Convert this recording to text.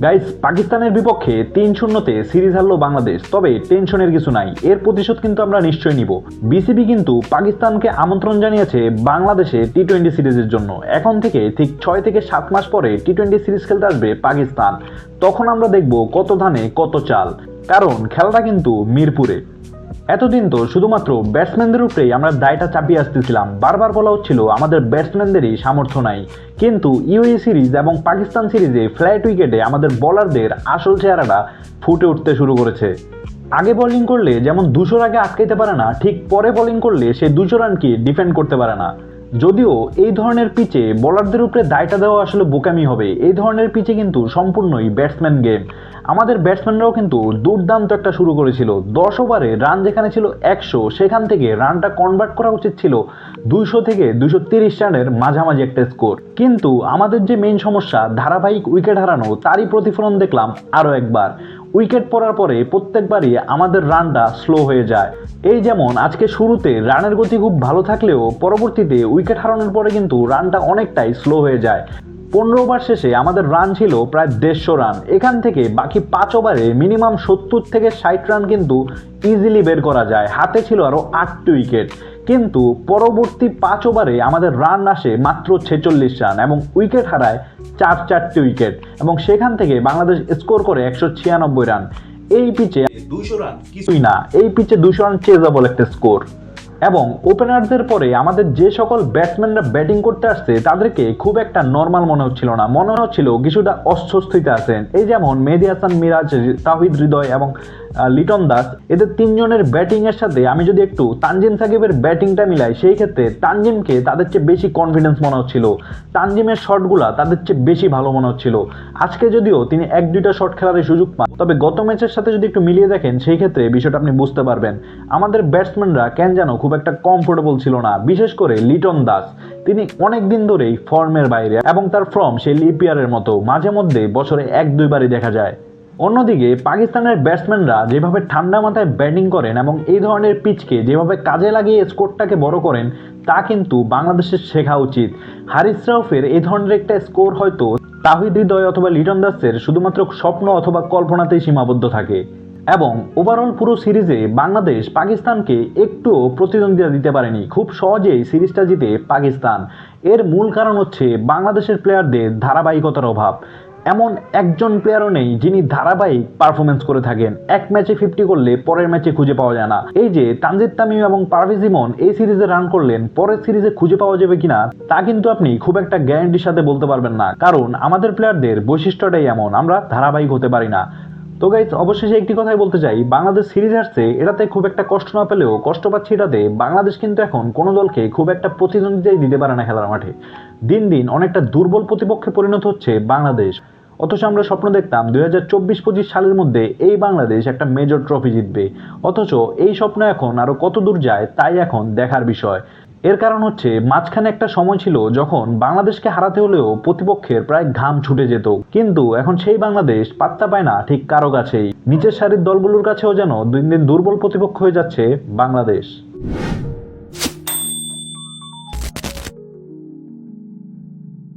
Guys, পাকিস্তানের বিপক্ষে ৩-০তে series হারলো Bangladesh. তবে টেনশনের কিছু নাই, এর প্রতিশোধ কিন্তু আমরা নিশ্চয়ই নিব। বিসিবি কিন্তু পাকিস্তানকে আমন্ত্রণ জানিয়েছে বাংলাদেশে টি-20 সিরিজের জন্য। এখন থেকে ঠিক ৬ থেকে ৭ মাস পরে টি-20 সিরিজ খেলতে আসবে পাকিস্তান। তখন আমরা দেখব কত ধানে কত চাল, কারণ খেলাটা কিন্তু মিরপুরে। এতদিন তো শুধুমাত্র ব্যাটসম্যানদের উপরেই আমরা দায়টা চাপিয়ে আসতেছিলাম। বারবার বলা হচ্ছিল আমাদের ব্যাটসম্যানদেরই সামর্থ্য নাই, কিন্তু ইউএই সিরিজ এবং পাকিস্তান সিরিজে ফ্ল্যাট উইকেটে আমাদের বোলারদের আসল চেহারাটা ফুটে উঠতে শুরু করেছে। আগে বোলিং করলে যেমন ২০০ আগে আটকাইতে পারে না, ঠিক পরে বোলিং করলে সে ২০০ রানকে ডিফেন্ড করতে পারে না। যদিও এই ধরনের পিচে বোলারদের উপরে দায়টা দেওয়া আসলে বোকামি হবে। এই ধরনের পিচে কিন্তু সম্পূর্ণই ব্যাটসম্যান গেম। আমাদের ব্যাটসম্যানরাও কিন্তু দুর্দান্ত একটা শুরু করেছিল। ১০ ওভারে রান যেখানে ছিল ১০০, সেখান থেকে রানটা কনভার্ট করা উচিত ছিল ২০০ থেকে ২৩০ রানের মাঝামাঝি একটা স্কোর। কিন্তু আমাদের যে মেইন সমস্যা, ধারাবাহিক উইকেট হারানো, তারই প্রতিফলন দেখলাম আরও একবার। উইকেট পড়ার পরে প্রত্যেকবারই আমাদের রানটা স্লো হয়ে যায়। এই যেমন আজকে শুরুতে রানের গতি খুব ভালো থাকলেও পরবর্তীতে উইকেট হারানোর পরে কিন্তু রানটা অনেকটাই স্লো হয়ে যায়। ১৫ ওভার শেষে আমাদের রান ছিল প্রায় ১৫০ রান। এখান থেকে বাকি ৫ ওভারে মিনিমাম ৭০ থেকে ৬০ রান কিন্তু ইজিলি বের করা যায়। হাতে ছিল আরও ৮টি উইকেট, কিন্তু পরবর্তী ৫ ওভারে আমাদের রান আসে মাত্র ৪৬ রান এবং উইকেট হারায় ৪টি উইকেট, এবং সেখান থেকে বাংলাদেশ স্কোর করে ১৯৬ রান। এই পিচে ২০০ রান কিছুই না, এই পিচে ২০০ রান চেজাবল একটা স্কোর। এবং ওপেনারদের পরে আমাদের যে সকল ব্যাটসম্যানরা ব্যাটিং করতে আসছে তাদেরকে খুব একটা নর্মাল মনে হচ্ছিল না, মনে হচ্ছিল কিছুটা অস্বস্তিতে আছেন। এই যেমন মেহেদী হাসান মিরাজ, তাওহিদ হৃদয় এবং লিটন দাস, এদের তিনজনের ব্যাটিং এর সাথে আমি যদি একটু তানজিম সাকিবের ব্যাটিংটা মিলাই, সেই ক্ষেত্রে তানজিমকে তাদের চেয়ে বেশি কনফিডেন্স মনে হচ্ছিল। তানজিমের শটগুলা তাদের চেয়ে বেশি ভালো মনে হচ্ছিল। আজকে যদিও তিনি ১-২টা শট খেলার সুযোগ পান, তবে গত ম্যাচের সাথে যদি একটু মিলিয়ে দেখেন সেই ক্ষেত্রে বিষয়টা আপনি বুঝতে পারবেন। আমাদের ব্যাটসম্যানরা কেন যেন খুব একটা কমফোর্টেবল ছিল না, বিশেষ করে লিটন দাস। তিনি অনেক দিন ধরেই ফর্মের বাইরে এবং তার ফর্ম সেই লিপিয়ারের মতো মাঝে মধ্যে বছরে ১-২বারই দেখা যায়। অন্যদিকে পাকিস্তানের ব্যাটসম্যানরা যেভাবে ঠান্ডা মাথায় ব্যাটিং করেন এবং এই ধরনের পিচকে যেভাবে কাজে লাগিয়ে স্কোরটাকে বড় করেন, তা কিন্তু বাংলাদেশের শেখা উচিত। হারিস রাউফের এই ধরনের একটা স্কোর হয়তো তাওহিদ হৃদয় অথবা লিটন দাসের শুধুমাত্র স্বপ্ন অথবা কল্পনাতেই সীমাবদ্ধ থাকে। এবং ওভারঅল পুরো সিরিজে বাংলাদেশ পাকিস্তানকে একটুও প্রতিদ্বন্দ্বিতা দিতে পারেনি। খুব সহজেই সিরিজটা জিতে পাকিস্তান। এর মূল কারণ হচ্ছে বাংলাদেশের প্লেয়ারদের ধারাবাহিকতার অভাব। এমন একজন প্লেয়ারও নেই যিনি ধারাবাহিক পারফরমেন্স করে থাকেন। এক ম্যাচে 50 করলে পরের ম্যাচে খুঁজে পাওয়া যায় না। এই যে তানজিদ তামিম এবং পারভেজ ইমন এই সিরিজে রান করলেন, পরের সিরিজে খুঁজে পাওয়া যাবে কিনা তা কিন্তু আপনি খুব একটা গ্যারান্টির সাথে বলতে পারবেন না, কারণ আমাদের প্লেয়ারদের বৈশিষ্ট্যটাই এমন, আমরা ধারাবাহিক হতে পারি না। তো গাইস, অবশেষে একটি কথাই বলতে চাই, বাংলাদেশ সিরিজ হারছে এটাতে খুব একটা কষ্ট না পেলেও কষ্ট পাচ্ছি এটাতে বাংলাদেশ কিন্তু এখন কোনো দলকে খুব একটা প্রতিদ্বন্দ্বিতাই দিতে পারে না খেলার মাঠে। দিন দিন অনেকটা দুর্বল প্রতিপক্ষে পরিণত হচ্ছে বাংলাদেশ। অথচ আমরা স্বপ্ন দেখতাম 2024-25 সালের মধ্যে এই বাংলাদেশ একটা মেজর ট্রফি জিতবে। অথচ এই স্বপ্ন এখন আরো কত দূর যায় তাই এখন দেখার বিষয়। এর কারণ হচ্ছে মাঝখানে একটা সময় ছিল যখন বাংলাদেশকে হারাতে হলেও প্রতিপক্ষের প্রায় ঘাম ছুটে যেত, কিন্তু এখন সেই বাংলাদেশ পাত্তা পায় না ঠিক কারো কাছেই। নিচের সারির দলগুলোর কাছেও যেন দিন দিন দুর্বল প্রতিপক্ষ হয়ে যাচ্ছে বাংলাদেশ।